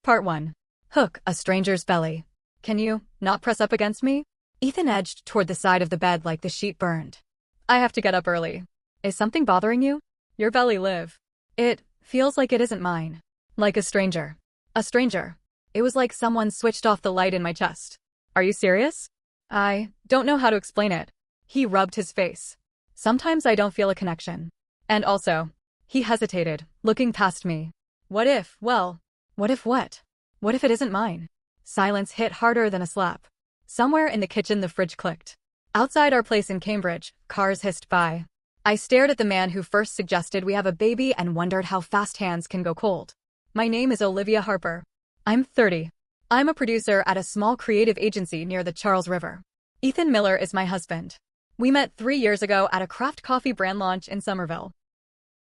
Part 1. Hook, a stranger's belly. Can you not press up against me? Ethan edged toward the side of the bed like the sheet burned. I have to get up early. Is something bothering you? Your belly, Liv. It feels like it isn't mine. Like a stranger. A stranger. It was like someone switched off the light in my chest. Are you serious? I don't know how to explain it. He rubbed his face. Sometimes I don't feel a connection. And also, he hesitated, looking past me. What if, well, what if what? What if it isn't mine? Silence hit harder than a slap. Somewhere in the kitchen the fridge clicked. Outside our place in Cambridge, cars hissed by. I stared at the man who first suggested we have a baby and wondered how fast hands can go cold. My name is Olivia Harper. I'm 30. I'm a producer at a small creative agency near the Charles River. Ethan Miller is my husband. We met 3 years ago at a craft coffee brand launch in Somerville.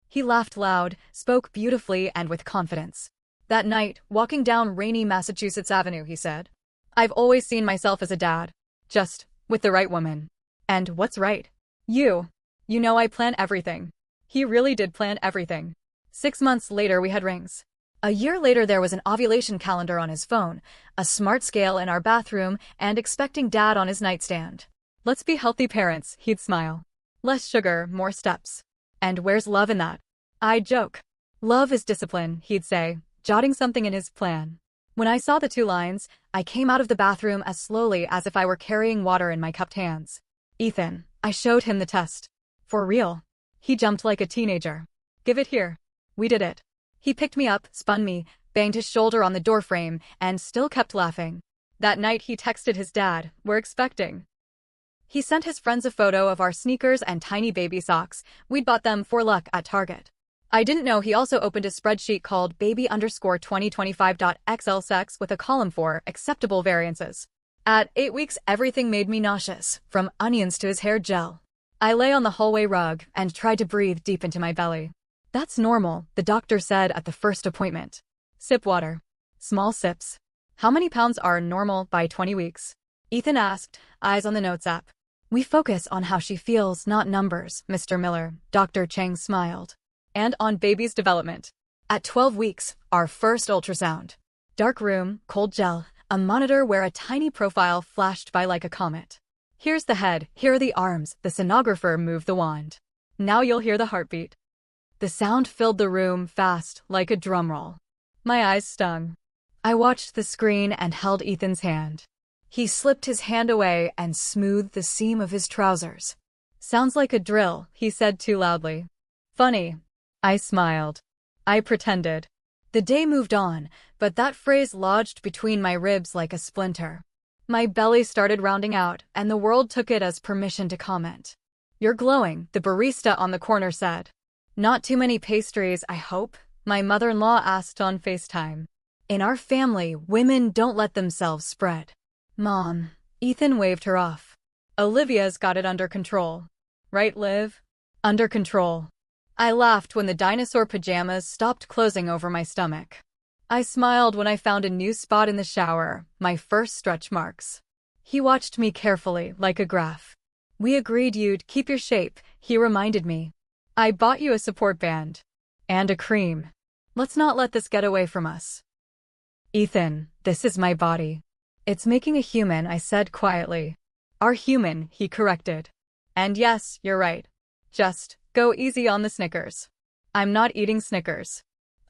He laughed loud, spoke beautifully and with confidence. That night, walking down rainy Massachusetts Avenue, he said, I've always seen myself as a dad. Just, with the right woman. And what's right? You. You know I plan everything. He really did plan everything. 6 months later we had rings. A year later there was an ovulation calendar on his phone, a smart scale in our bathroom, and expecting dad on his nightstand. Let's be healthy parents, he'd smile. Less sugar, more steps. And where's love in that? I'd joke. Love is discipline, he'd say, jotting something in his plan. When I saw the 2 lines, I came out of the bathroom as slowly as if I were carrying water in my cupped hands. Ethan, I showed him the test. For real. He jumped like a teenager. Give it here. We did it. He picked me up, spun me, banged his shoulder on the doorframe, and still kept laughing. That night he texted his dad, we're expecting. He sent his friends a photo of our sneakers and tiny baby socks. We'd bought them for luck at Target. I didn't know he also opened a spreadsheet called baby_2025.xl sex with a column for acceptable variances. At 8 weeks, everything made me nauseous, from onions to his hair gel. I lay on the hallway rug and tried to breathe deep into my belly. That's normal, the doctor said at the first appointment. Sip water. Small sips. How many pounds are normal by 20 weeks? Ethan asked, eyes on the notes app. We focus on how she feels, not numbers, Mr. Miller, Dr. Chang smiled. And on baby's development. At 12 weeks, our first ultrasound. Dark room, cold gel, a monitor where a tiny profile flashed by like a comet. Here's the head, here are the arms, the sonographer moved the wand. Now you'll hear the heartbeat. The sound filled the room fast, like a drum roll. My eyes stung. I watched the screen and held Ethan's hand. He slipped his hand away and smoothed the seam of his trousers. Sounds like a drill, he said too loudly. Funny. I smiled. I pretended. The day moved on, but that phrase lodged between my ribs like a splinter. My belly started rounding out, and the world took it as permission to comment. You're glowing, the barista on the corner said. Not too many pastries, I hope, my mother-in-law asked on FaceTime. In our family, women don't let themselves spread. Mom. Ethan waved her off. Olivia's got it under control. Right, Liv? Under control. I laughed when the dinosaur pajamas stopped closing over my stomach. I smiled when I found a new spot in the shower, my first stretch marks. He watched me carefully, like a graph. We agreed you'd keep your shape, he reminded me. I bought you a support band. And a cream. Let's not let this get away from us. Ethan, this is my body. It's making a human, I said quietly. Our human, he corrected. And yes, you're right. Just go easy on the Snickers. I'm not eating Snickers.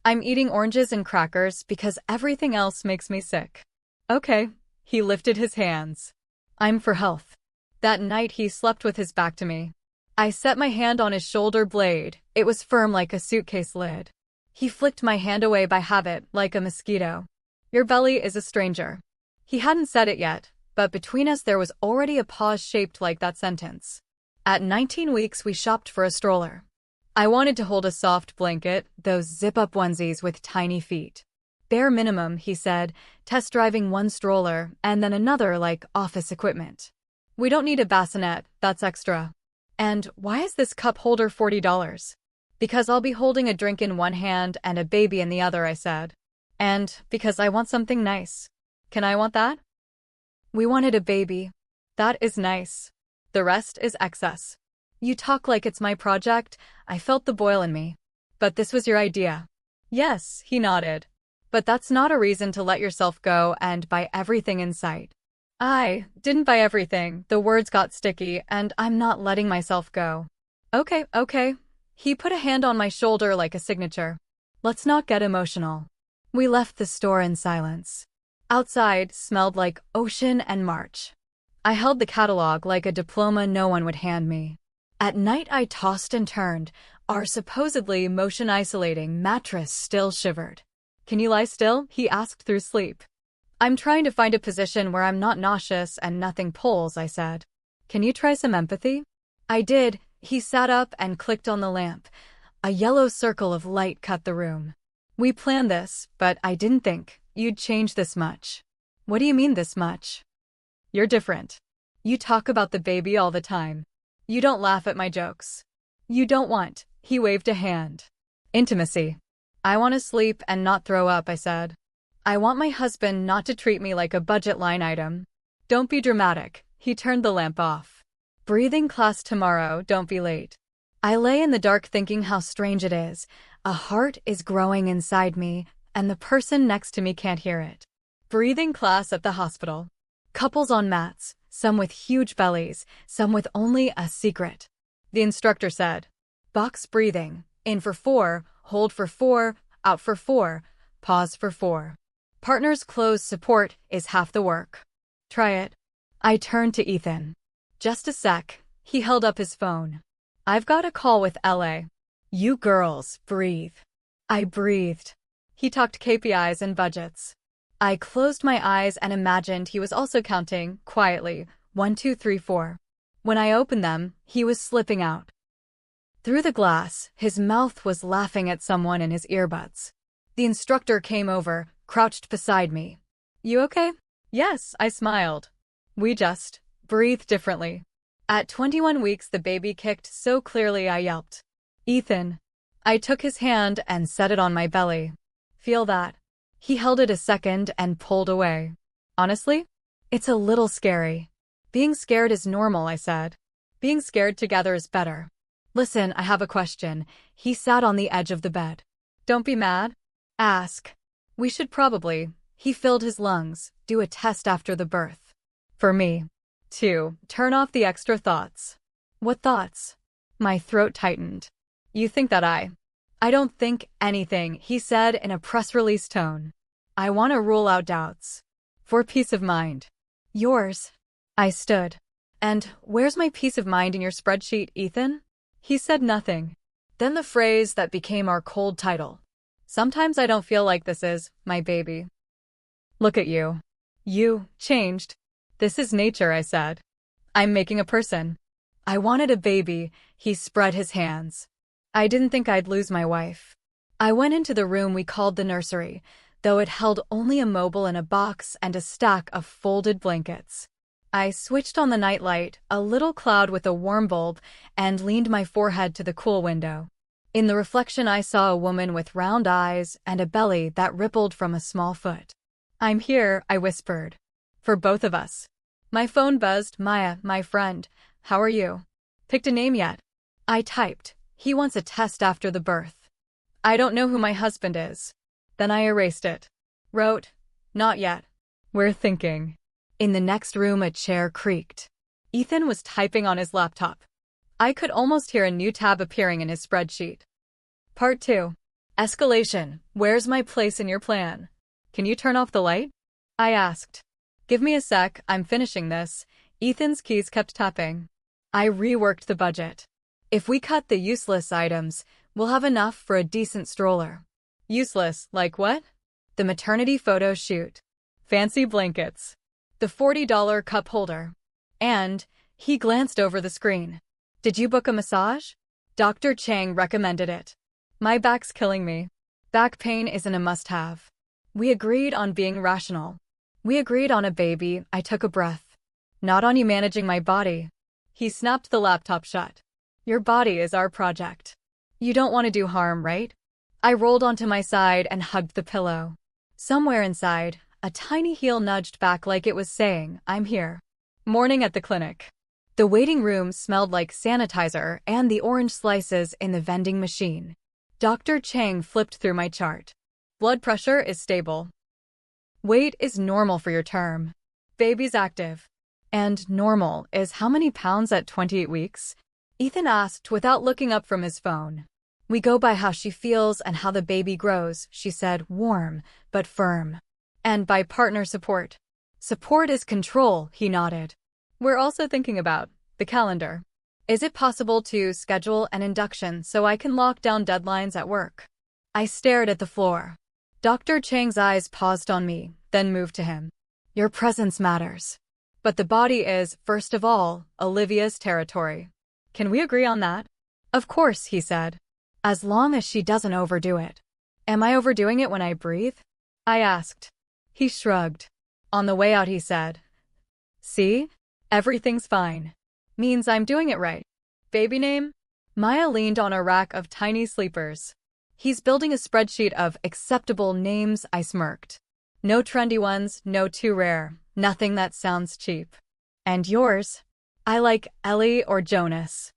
I'm eating oranges and crackers because everything else makes me sick. Okay. He lifted his hands. I'm for health. That night he slept with his back to me. I set my hand on his shoulder blade. It was firm like a suitcase lid. He flicked my hand away by habit, like a mosquito. Your belly is a stranger. He hadn't said it yet, but between us there was already a pause shaped like that sentence. At 19 weeks we shopped for a stroller. I wanted to hold a soft blanket, those zip-up onesies with tiny feet. Bare minimum, he said, test driving one stroller, and then another like office equipment. We don't need a bassinet, that's extra. And why is this cup holder $40? Because I'll be holding a drink in one hand and a baby in the other, I said. And because I want something nice. Can I want that? We wanted a baby. That is nice. The rest is excess. You talk like it's my project. I felt the boil in me. But this was your idea. Yes, he nodded. But that's not a reason to let yourself go and buy everything in sight. I didn't buy everything. The words got sticky, and I'm not letting myself go. Okay, okay. He put a hand on my shoulder like a signature. Let's not get emotional. We left the store in silence. Outside smelled like ocean and March. I held the catalog like a diploma no one would hand me. At night I tossed and turned. Our supposedly motion-isolating mattress still shivered. Can you lie still? He asked through sleep. I'm trying to find a position where I'm not nauseous and nothing pulls, I said. Can you try some empathy? I did. He sat up and clicked on the lamp. A yellow circle of light cut the room. We planned this, but I didn't think you'd change this much. What do you mean this much? You're different. You talk about the baby all the time. You don't laugh at my jokes. You don't want, he waved a hand. Intimacy. I want to sleep and not throw up, I said. I want my husband not to treat me like a budget line item. Don't be dramatic. He turned the lamp off. Breathing class tomorrow, don't be late. I lay in the dark thinking how strange it is. A heart is growing inside me, and the person next to me can't hear it. Breathing class at the hospital. Couples on mats, some with huge bellies, some with only a secret. The instructor said, box breathing, in for 4, hold for 4, out for 4, pause for 4. Partners close support is half the work. Try it. I turned to Ethan. Just a sec. He held up his phone. I've got a call with LA. You girls, breathe. I breathed. He talked KPIs and budgets. I closed my eyes and imagined he was also counting, quietly, 1, 2, 3, 4. When I opened them, he was slipping out. Through the glass, his mouth was laughing at someone in his earbuds. The instructor came over, crouched beside me. You okay? Yes, I smiled. We just breathe differently. At 21 weeks the baby kicked so clearly I yelped. Ethan. I took his hand and set it on my belly. Feel that? He held it a second and pulled away. Honestly? It's a little scary. Being scared is normal, I said. Being scared together is better. Listen, I have a question. He sat on the edge of the bed. Don't be mad. Ask. We should probably, he filled his lungs, do a test after the birth. For me. 2. Turn off the extra thoughts. What thoughts? My throat tightened. You think that I don't think anything, he said in a press release tone. I want to rule out doubts. For peace of mind. Yours. I stood. And where's my peace of mind in your spreadsheet, Ethan? He said nothing. Then the phrase that became our cold title. Sometimes I don't feel like this is my baby. Look at you. You changed. This is nature, I said. I'm making a person. I wanted a baby, he spread his hands. I didn't think I'd lose my wife. I went into the room we called the nursery, though it held only a mobile in a box and a stack of folded blankets. I switched on the nightlight, a little cloud with a warm bulb, and leaned my forehead to the cool window. In the reflection I saw a woman with round eyes and a belly that rippled from a small foot. I'm here, I whispered. For both of us. My phone buzzed. Maya, my friend. How are you? Picked a name yet? I typed. He wants a test after the birth. I don't know who my husband is. Then I erased it. Wrote, not yet. We're thinking. In the next room a chair creaked. Ethan was typing on his laptop. I could almost hear a new tab appearing in his spreadsheet. Part 2. Escalation. Where's my place in your plan? Can you turn off the light? I asked. Give me a sec, I'm finishing this. Ethan's keys kept tapping. I reworked the budget. If we cut the useless items, we'll have enough for a decent stroller. Useless, like what? The maternity photo shoot. Fancy blankets. The $40 cup holder. And, he glanced over the screen. Did you book a massage? Dr. Chang recommended it. My back's killing me. Back pain isn't a must-have. We agreed on being rational. We agreed on a baby. I took a breath. Not on you managing my body. He snapped the laptop shut. Your body is our project. You don't want to do harm, right? I rolled onto my side and hugged the pillow. Somewhere inside, a tiny heel nudged back like it was saying, I'm here. Morning at the clinic. The waiting room smelled like sanitizer and the orange slices in the vending machine. Dr. Chang flipped through my chart. Blood pressure is stable. Weight is normal for your term. Baby's active. And normal is how many pounds at 28 weeks? Ethan asked without looking up from his phone. We go by how she feels and how the baby grows, she said, warm but firm. And by partner support. Support is control, he nodded. We're also thinking about the calendar. Is it possible to schedule an induction so I can lock down deadlines at work? I stared at the floor. Dr. Chang's eyes paused on me, then moved to him. Your presence matters. But the body is, first of all, Olivia's territory. Can we agree on that? Of course, he said. As long as she doesn't overdo it. Am I overdoing it when I breathe? I asked. He shrugged. On the way out he said, see? Everything's fine. Means I'm doing it right. Baby name? Maya leaned on a rack of tiny sleepers. He's building a spreadsheet of acceptable names, I smirked. No trendy ones, no too rare, nothing that sounds cheap. And yours? I like Ellie or Jonas.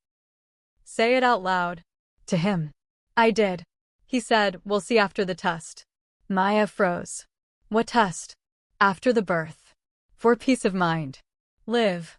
Say it out loud. To him. I did. He said, we'll see after the test. Maya froze. What test? After the birth. For peace of mind. Live.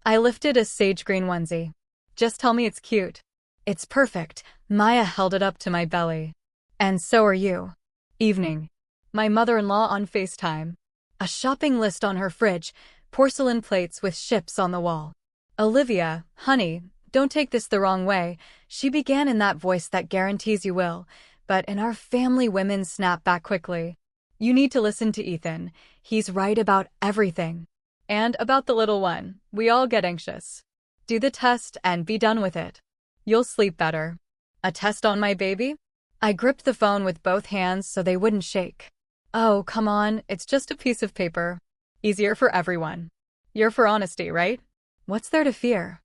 I lifted a sage green onesie. Just tell me it's cute. It's perfect. Maya held it up to my belly. And so are you. Evening. My mother-in-law on FaceTime. A shopping list on her fridge, porcelain plates with ships on the wall. Olivia, honey, don't take this the wrong way, she began in that voice that guarantees you will, but in our family women snap back quickly. You need to listen to Ethan. He's right about everything. And about the little one, we all get anxious. Do the test and be done with it. You'll sleep better. A test on my baby? I gripped the phone with both hands so they wouldn't shake. Oh, come on, it's just a piece of paper. Easier for everyone. You're for honesty, right? What's there to fear?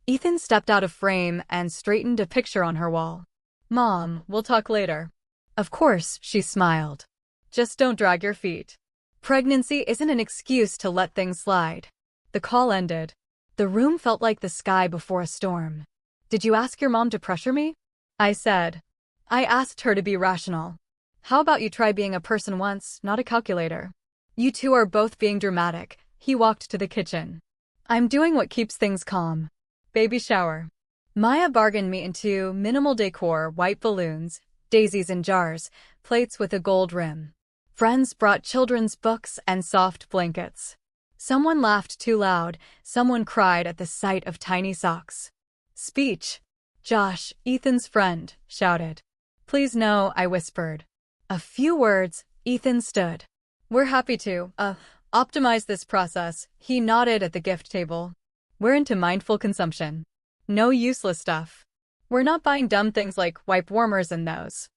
Ethan stepped out of frame and straightened a picture on her wall. Mom, we'll talk later. Of course, she smiled. Just don't drag your feet. Pregnancy isn't an excuse to let things slide. The call ended. The room felt like the sky before a storm. Did you ask your mom to pressure me? I said. I asked her to be rational. How about you try being a person once, not a calculator? You two are both being dramatic. He walked to the kitchen. I'm doing what keeps things calm. Baby shower. Maya bargained me into minimal decor, white balloons, daisies in jars, plates with a gold rim. Friends brought children's books and soft blankets. Someone laughed too loud, someone cried at the sight of tiny socks. Speech. Josh, Ethan's friend, shouted. Please no, I whispered. A few words, Ethan stood. We're happy to, optimize this process, he nodded at the gift table. We're into mindful consumption. No useless stuff. We're not buying dumb things like wipe warmers and those.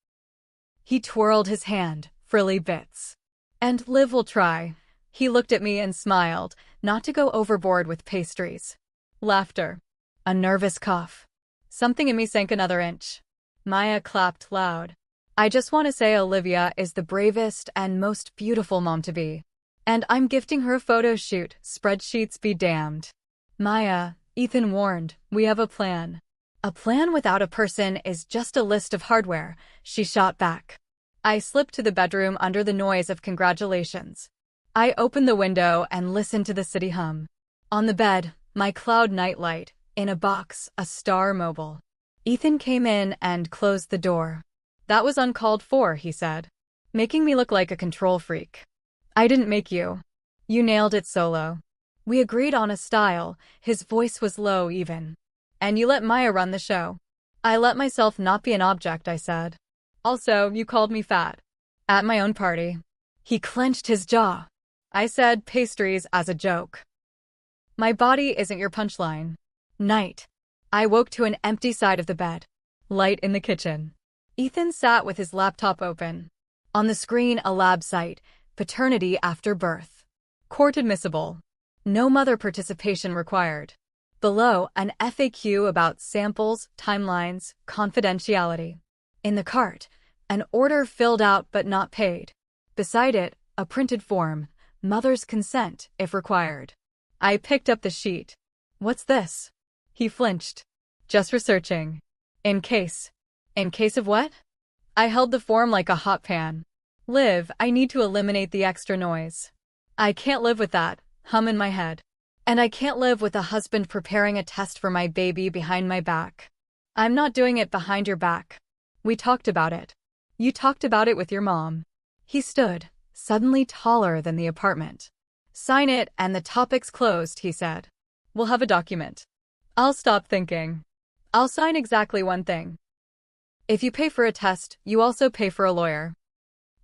He twirled his hand, frilly bits. And Liv will try. He looked at me and smiled, not to go overboard with pastries. Laughter. A nervous cough. Something in me sank another inch. Maya clapped loud. I just want to say Olivia is the bravest and most beautiful mom to be. And I'm gifting her a photo shoot, spreadsheets be damned. Maya, Ethan warned, we have a plan. A plan without a person is just a list of hardware, she shot back. I slipped to the bedroom under the noise of congratulations. I opened the window and listened to the city hum. On the bed, my cloud nightlight, in a box, a Star Mobile. Ethan came in and closed the door. That was uncalled for, he said, making me look like a control freak. I didn't make you. You nailed it solo. We agreed on a style, his voice was low even. And you let Maya run the show. I let myself not be an object, I said. Also, you called me fat. At my own party. He clenched his jaw. I said pastries as a joke. My body isn't your punchline. Night. I woke to an empty side of the bed. Light in the kitchen. Ethan sat with his laptop open. On the screen, a lab site, paternity after birth. Court admissible. No mother participation required. Below, an FAQ about samples, timelines, confidentiality. In the cart, an order filled out but not paid. Beside it, a printed form, mother's consent if required. I picked up the sheet. What's this? He flinched. Just researching. In case. In case of what? I held the form like a hot pan. Live, I need to eliminate the extra noise. I can't live with that hum in my head. And I can't live with a husband preparing a test for my baby behind my back. I'm not doing it behind your back. We talked about it. You talked about it with your mom. He stood, suddenly taller than the apartment. Sign it and the topic's closed, he said. We'll have a document. I'll stop thinking. I'll sign exactly one thing. If you pay for a test, you also pay for a lawyer.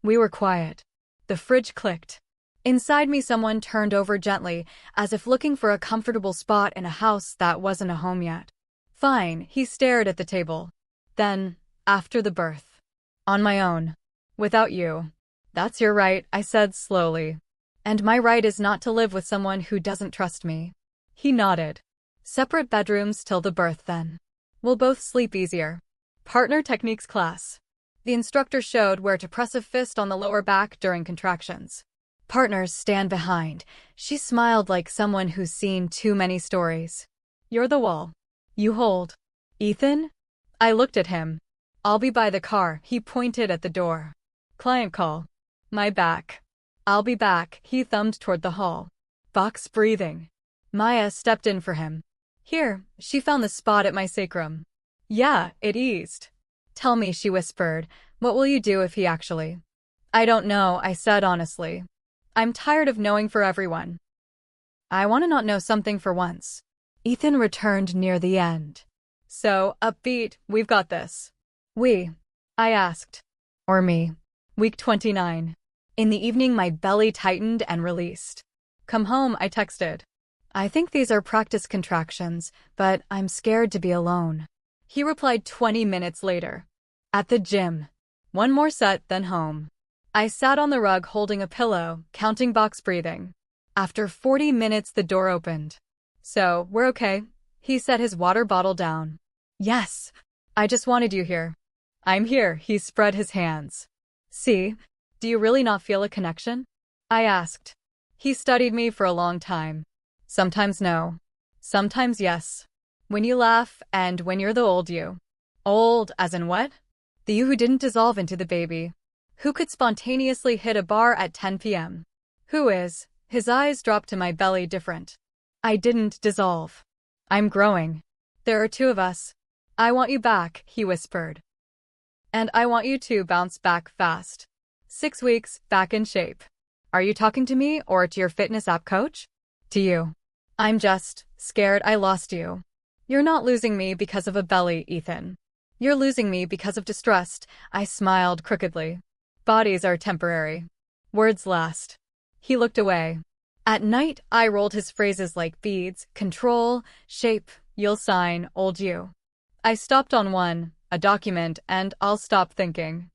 We were quiet. The fridge clicked. Inside me, someone turned over gently, as if looking for a comfortable spot in a house that wasn't a home yet. Fine, he stared at the table. Then, after the birth. On my own. Without you. That's your right, I said slowly. And my right is not to live with someone who doesn't trust me. He nodded. Separate bedrooms till the birth then. We'll both sleep easier. Partner techniques class. The instructor showed where to press a fist on the lower back during contractions. Partners stand behind. She smiled like someone who's seen too many stories. You're the wall. You hold. Ethan? I looked at him. I'll be by the car, he pointed at the door. Client call. My back. I'll be back, he thumbed toward the hall. Box breathing. Maya stepped in for him. Here, she found the spot at my sacrum. Yeah, it eased. Tell me, she whispered, what will you do if he actually? I don't know, I said honestly. I'm tired of knowing for everyone. I want to not know something for once. Ethan returned near the end. So, upbeat, we've got this. We? I asked. Or me. Week 29. In the evening, my belly tightened and released. Come home, I texted. I think these are practice contractions, but I'm scared to be alone. He replied 20 minutes later. At the gym. One more set, then home. I sat on the rug holding a pillow, counting box breathing. After 40 minutes, the door opened. So, we're okay? He set his water bottle down. Yes. I just wanted you here. I'm here, he spread his hands. See? Do you really not feel a connection? I asked. He studied me for a long time. Sometimes no. Sometimes yes. When you laugh and when you're the old you. Old, as in what? The you who didn't dissolve into the baby. Who could spontaneously hit a bar at 10 p.m.? Who is? His eyes dropped to my belly different. I didn't dissolve. I'm growing. There are two of us. I want you back, he whispered. And I want you to bounce back fast. 6 weeks, back in shape. Are you talking to me or to your fitness app coach? To you. I'm just scared I lost you. You're not losing me because of a belly, Ethan. You're losing me because of distrust. I smiled crookedly. Bodies are temporary. Words last. He looked away. At night, I rolled his phrases like beads, control, shape, you'll sign, old you. I stopped on one, a document, and I'll stop thinking.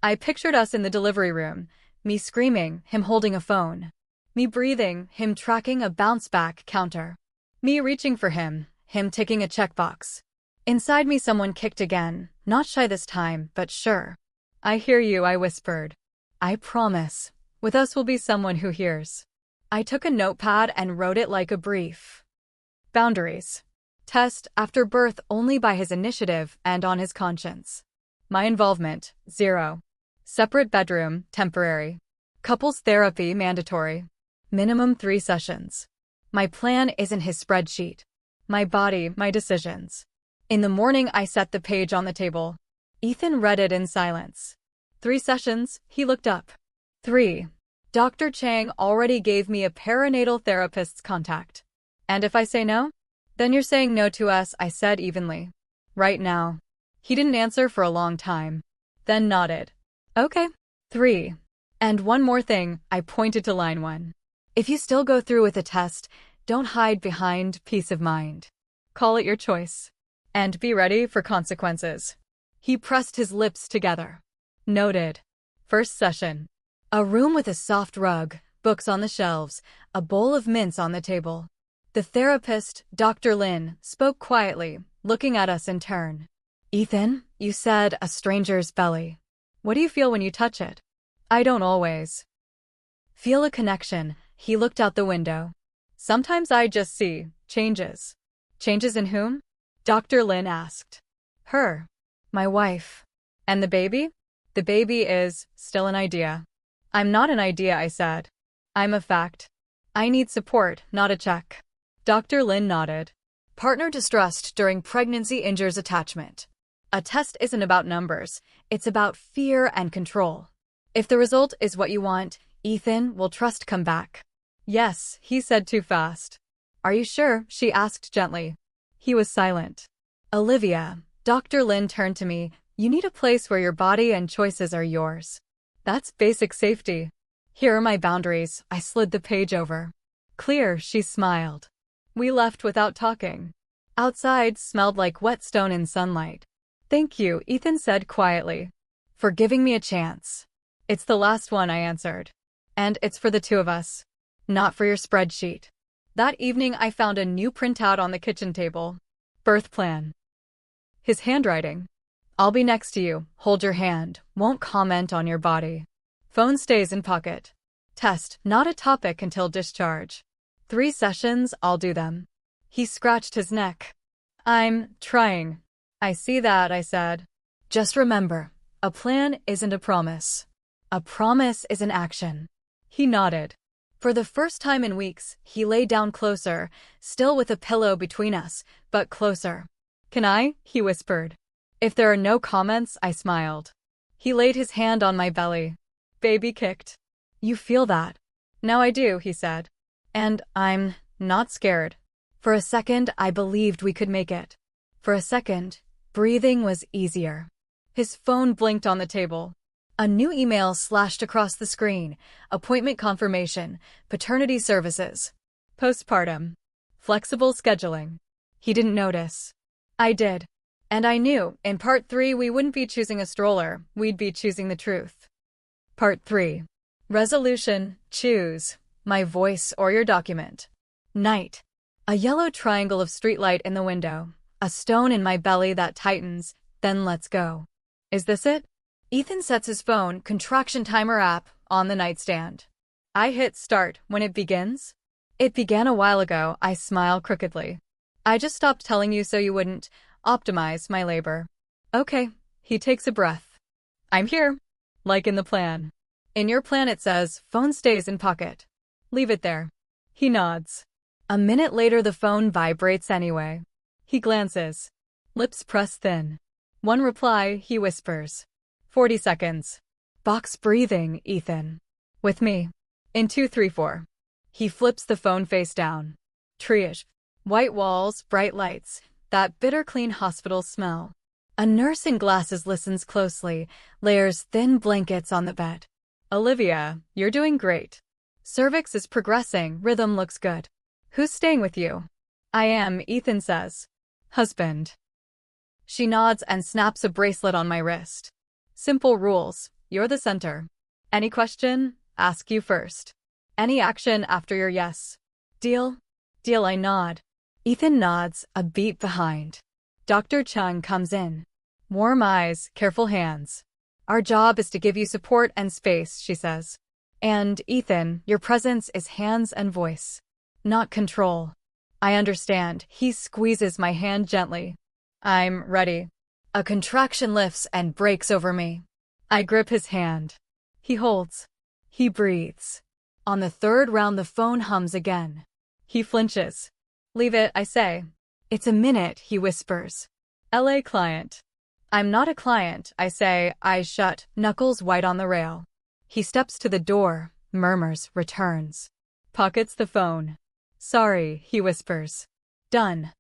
I pictured us in the delivery room, me screaming, him holding a phone. Me breathing, him tracking a bounce-back counter. Me reaching for him ticking a checkbox. Inside me someone kicked again, not shy this time, but sure. I hear you, I whispered. I promise. With us will be someone who hears. I took a notepad and wrote it like a brief. Boundaries. Test after birth only by his initiative and on his conscience. My involvement, 0. Separate bedroom, temporary. Couples therapy, mandatory. Minimum 3 sessions. My plan isn't his spreadsheet. My body, my decisions. In the morning, I set the page on the table. Ethan read it in silence. 3 sessions, he looked up. 3. Dr. Chang already gave me a perinatal therapist's contact. And if I say no? Then you're saying no to us, I said evenly. Right now. He didn't answer for a long time. Then nodded. Okay. 3. And one more thing, I pointed to line 1. If you still go through with the test, don't hide behind peace of mind. Call it your choice. And be ready for consequences. He pressed his lips together. Noted. First session. A room with a soft rug, books on the shelves, a bowl of mints on the table. The therapist, Dr. Lin, spoke quietly, looking at us in turn. Ethan, you said a stranger's belly. What do you feel when you touch it? I don't always feel a connection. He looked out the window. Sometimes I just see changes. Changes in whom? Dr. Lin asked. Her. My wife. And the baby? The baby is still an idea. I'm not an idea, I said. I'm a fact. I need support, not a check. Dr. Lin nodded. Partner distrust during pregnancy injures attachment. A test isn't about numbers, it's about fear and control. If the result is what you want, Ethan will trust come back. Yes, he said too fast. Are you sure? She asked gently. He was silent. Olivia, Dr. Lin turned to me, you need a place where your body and choices are yours. That's basic safety. Here are my boundaries. I slid the page over. Clear, she smiled. We left without talking. Outside smelled like wet stone in sunlight. Thank you, Ethan said quietly, for giving me a chance. It's the last one, I answered. And it's for the two of us. Not for your spreadsheet. That evening I found a new printout on the kitchen table. Birth plan. His handwriting. I'll be next to you, hold your hand, won't comment on your body. Phone stays in pocket. Test, not a topic until discharge. 3 sessions, I'll do them. He scratched his neck. I'm trying. I see that, I said. Just remember, a plan isn't a promise. A promise is an action. He nodded. For the first time in weeks, he lay down closer, still with a pillow between us, but closer. Can I? He whispered. If there are no comments, I smiled. He laid his hand on my belly. Baby kicked. You feel that? Now I do, he said. And I'm not scared. For a second, I believed we could make it. For a second, breathing was easier. His phone blinked on the table. A new email slashed across the screen. Appointment confirmation, paternity services, postpartum, flexible scheduling. He didn't notice. I did. And I knew, in part 3 we wouldn't be choosing a stroller, we'd be choosing the truth. Part 3. Resolution, choose, my voice or your document. Night. A yellow triangle of streetlight in the window. A stone in my belly that tightens, then lets go. Is this it? Ethan sets his phone, contraction timer app, on the nightstand. I hit start when it begins. It began a while ago, I smile crookedly. I just stopped telling you so you wouldn't optimize my labor. Okay, he takes a breath. I'm here, like in the plan. In your plan it says, phone stays in pocket. Leave it there. He nods. A minute later the phone vibrates anyway. He glances. Lips pressed thin. One reply, he whispers. 40 seconds. Box breathing, Ethan. With me. In 234. He flips the phone face down. Triage. White walls, bright lights. That bitter clean hospital smell. A nurse in glasses listens closely, layers thin blankets on the bed. Olivia, you're doing great. Cervix is progressing, rhythm looks good. Who's staying with you? I am, Ethan says. Husband. She nods and snaps a bracelet on my wrist. Simple rules, you're the center. Any question? Ask you first. Any action after your yes. Deal? Deal, I nod. Ethan nods, a beat behind. Dr. Chung comes in. Warm eyes, careful hands. Our job is to give you support and space, she says. And, Ethan, your presence is hands and voice. Not control. I understand. He squeezes my hand gently. I'm ready. A contraction lifts and breaks over me. I grip his hand. He holds. He breathes. On the 3rd round the phone hums again. He flinches. Leave it, I say. It's a minute, he whispers. LA client. I'm not a client, I say, eyes shut, knuckles white on the rail. He steps to the door, murmurs, returns. Pockets the phone. Sorry, he whispers. Done.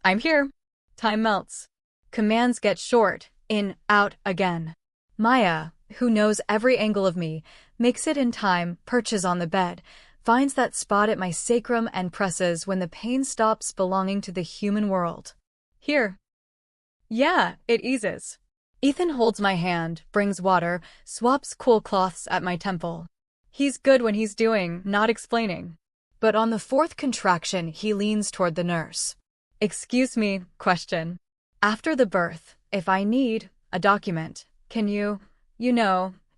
I'm here. Time melts. Commands get short, in, out, again. Maya, who knows every angle of me, makes it in time, perches on the bed, finds that spot at my sacrum and presses when the pain stops belonging to the human world. Here. Yeah, it eases. Ethan holds my hand, brings water, swaps cool cloths at my temple. He's good when he's doing, not explaining. But on the 4th contraction, he leans toward the nurse. Excuse me, question. After the birth, if I need a document, can you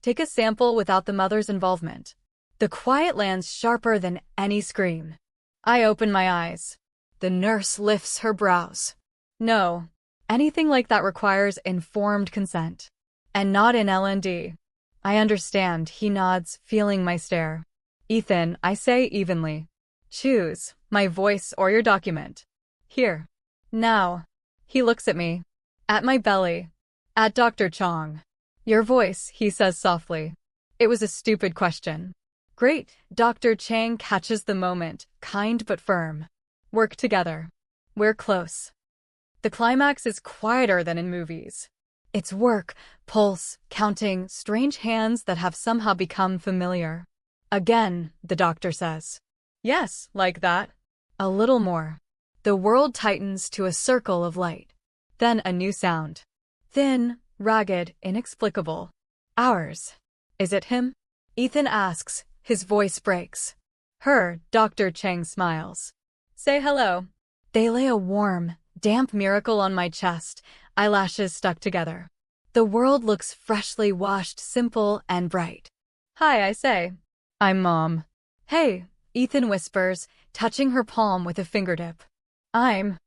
take a sample without the mother's involvement? The quiet lands sharper than any scream. I open my eyes. The nurse lifts her brows. No. Anything like that requires informed consent. And not in L&D. I understand, he nods, feeling my stare. Ethan, I say evenly. Choose, my voice or your document. Here. Now. He looks at me. At my belly. At Dr. Chong. Your voice, he says softly. It was a stupid question. Great, Dr. Chang catches the moment, kind but firm. Work together. We're close. The climax is quieter than in movies. It's work, pulse, counting, strange hands that have somehow become familiar. Again, the doctor says. Yes, like that. A little more. The world tightens to a circle of light. Then a new sound. Thin, ragged, inexplicable. Ours. Is it him? Ethan asks, his voice breaks. Her, Dr. Chang smiles. Say hello. They lay a warm, damp miracle on my chest, eyelashes stuck together. The world looks freshly washed, simple and bright. Hi, I say. I'm Mom. Hey, Ethan whispers, touching her palm with a fingertip. I'm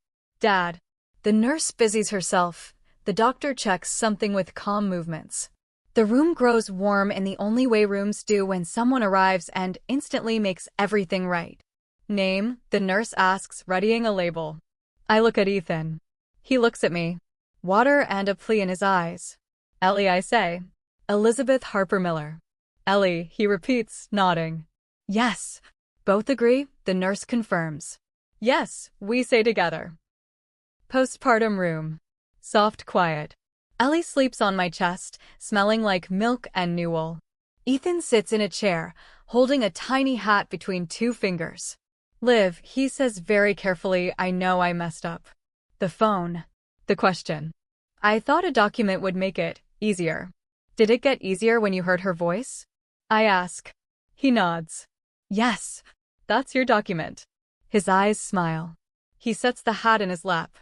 Dad. The nurse busies herself. The doctor checks something with calm movements. The room grows warm in the only way rooms do when someone arrives and instantly makes everything right. Name, the nurse asks, readying a label. I look at Ethan. He looks at me. Water and a plea in his eyes. Ellie, I say. Elizabeth Harper Miller. Ellie, he repeats, nodding. Yes. Both agree, the nurse confirms. Yes, we say together. Postpartum room. Soft quiet. Ellie sleeps on my chest, smelling like milk and Newell. Ethan sits in a chair, holding a tiny hat between two fingers. Liv, he says very carefully, I know I messed up. The phone. The question. I thought a document would make it easier. Did it get easier when you heard her voice? I ask. He nods. Yes. That's your document. His eyes smile. He sets the hat in his lap.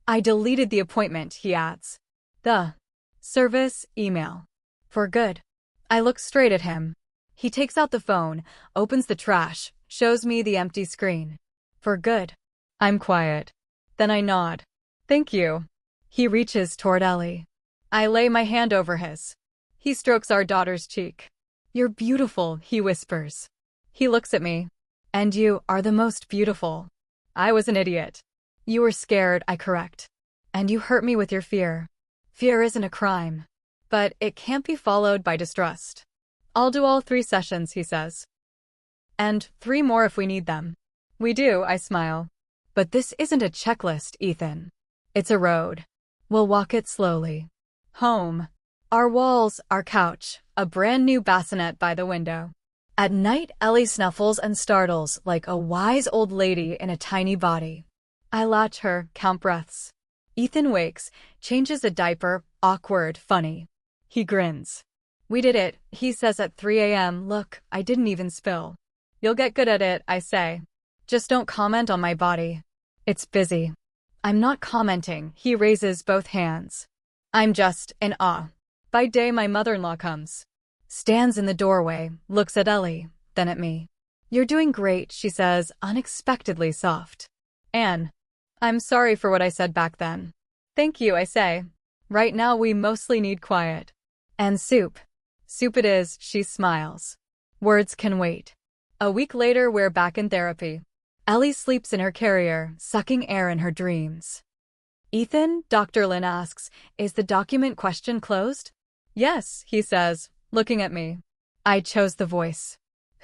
I deleted the appointment, he adds. The service email. For good. I look straight at him. He takes out the phone, opens the trash, shows me the empty screen. For good. I'm quiet. Then I nod. Thank you. He reaches toward Ellie. I lay my hand over his. He strokes our daughter's cheek. You're beautiful, he whispers. He looks at me. And you are the most beautiful. I was an idiot. You were scared, I correct. And you hurt me with your fear. Fear isn't a crime. But it can't be followed by distrust. I'll do all 3 sessions, he says. And 3 more if we need them. We do, I smile. But this isn't a checklist, Ethan. It's a road. We'll walk it slowly. Home. Our walls, our couch, a brand new bassinet by the window. At night, Ellie snuffles and startles like a wise old lady in a tiny body. I latch her, count breaths. Ethan wakes, changes a diaper, awkward, funny. He grins. We did it, he says at 3 a.m. Look, I didn't even spill. You'll get good at it, I say. Just don't comment on my body. It's busy. I'm not commenting, he raises both hands. I'm just in awe. By day, my mother-in-law comes. Stands in the doorway, looks at Ellie, then at me. You're doing great, she says, unexpectedly soft. Anne. I'm sorry for what I said back then. Thank you, I say. Right now we mostly need quiet. And soup. Soup it is, she smiles. Words can wait. A week later, we're back in therapy. Ellie sleeps in her carrier, sucking air in her dreams. Ethan, Dr. Lin asks, is the document question closed? Yes, he says, looking at me. I chose the voice.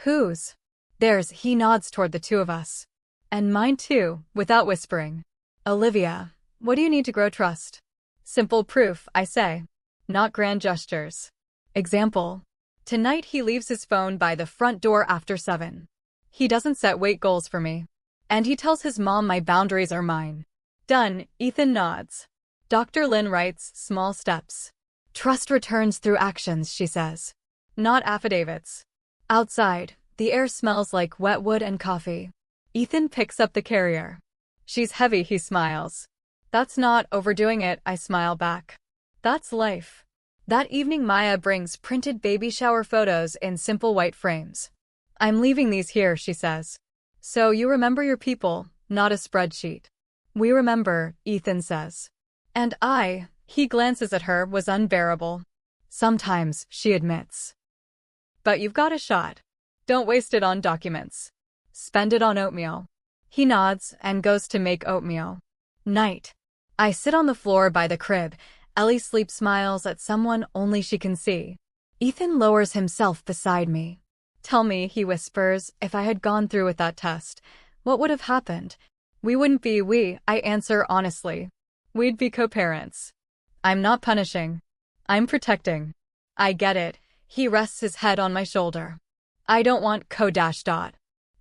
Whose? Theirs, he nods toward the 2 of us. And mine too, without whispering. Olivia, what do you need to grow trust? Simple proof, I say. Not grand gestures. Example. Tonight he leaves his phone by the front door after 7. He doesn't set weight goals for me. And he tells his mom my boundaries are mine. Done, Ethan nods. Dr. Lin writes, small steps. Trust returns through actions, she says. Not affidavits. Outside, the air smells like wet wood and coffee. Ethan picks up the carrier. She's heavy, he smiles. That's not overdoing it, I smile back. That's life. That evening Maya brings printed baby shower photos in simple white frames. I'm leaving these here, she says. So you remember your people, not a spreadsheet. We remember, Ethan says. And he glances at her, was unbearable. Sometimes, she admits. But you've got a shot. Don't waste it on documents. Spend it on oatmeal. He nods and goes to make oatmeal. Night. I sit on the floor by the crib. Ellie sleep smiles at someone only she can see. Ethan lowers himself beside me. Tell me, he whispers, if I had gone through with that test, what would have happened? We wouldn't be we, I answer honestly. We'd be co-parents. I'm not punishing. I'm protecting. I get it. He rests his head on my shoulder. I don't want co-.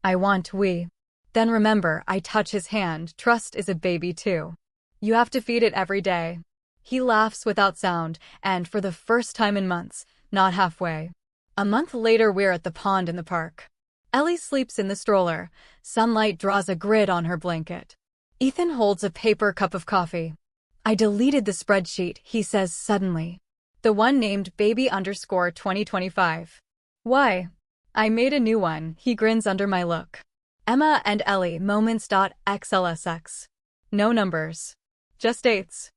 I want we. Then remember, I touch his hand. Trust is a baby too. You have to feed it every day. He laughs without sound, and for the first time in months, not halfway. A month later, we're at the pond in the park. Ellie sleeps in the stroller. Sunlight draws a grid on her blanket. Ethan holds a paper cup of coffee. I deleted the spreadsheet, he says suddenly. The one named baby_2025. Why? I made a new one, he grins under my look. Emma and Ellie moments.xlsx. No numbers. Just dates.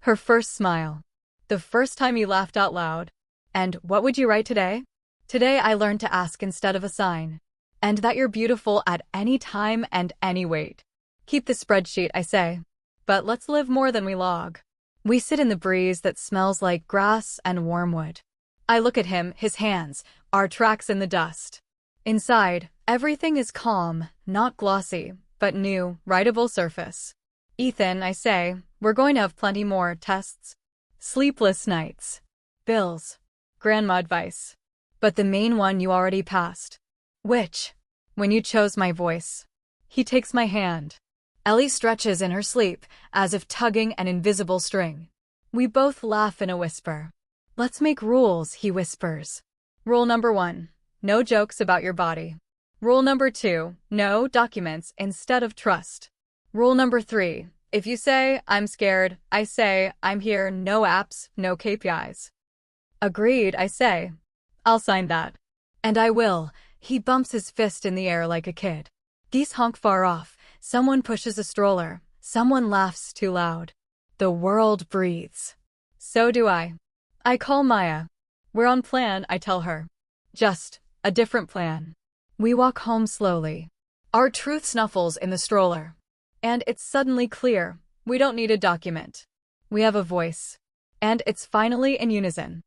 Her first smile. The first time he laughed out loud. And what would you write today? Today I learned to ask instead of assign. And that you're beautiful at any time and any weight. Keep the spreadsheet, I say. But let's live more than we log. We sit in the breeze that smells like grass and wormwood. I look at him, his hands, our tracks in the dust. Inside, everything is calm, not glossy, but new, writable surface. Ethan, I say, we're going to have plenty more tests. Sleepless nights. Bills. Grandma advice. But the main one you already passed. Which? When you chose my voice. He takes my hand. Ellie stretches in her sleep, as if tugging an invisible string. We both laugh in a whisper. Let's make rules, he whispers. Rule number 1. No jokes about your body. Rule number 2. No documents instead of trust. Rule number 3. If you say, I'm scared, I say, I'm here, no apps, no KPIs. Agreed, I say. I'll sign that. And I will. He bumps his fist in the air like a kid. Geese honk far off. Someone pushes a stroller. Someone laughs too loud. The world breathes. So do I. I call Maya. We're on plan, I tell her. Just a different plan. We walk home slowly. Our truth snuffles in the stroller. And it's suddenly clear. We don't need a document. We have a voice. And it's finally in unison.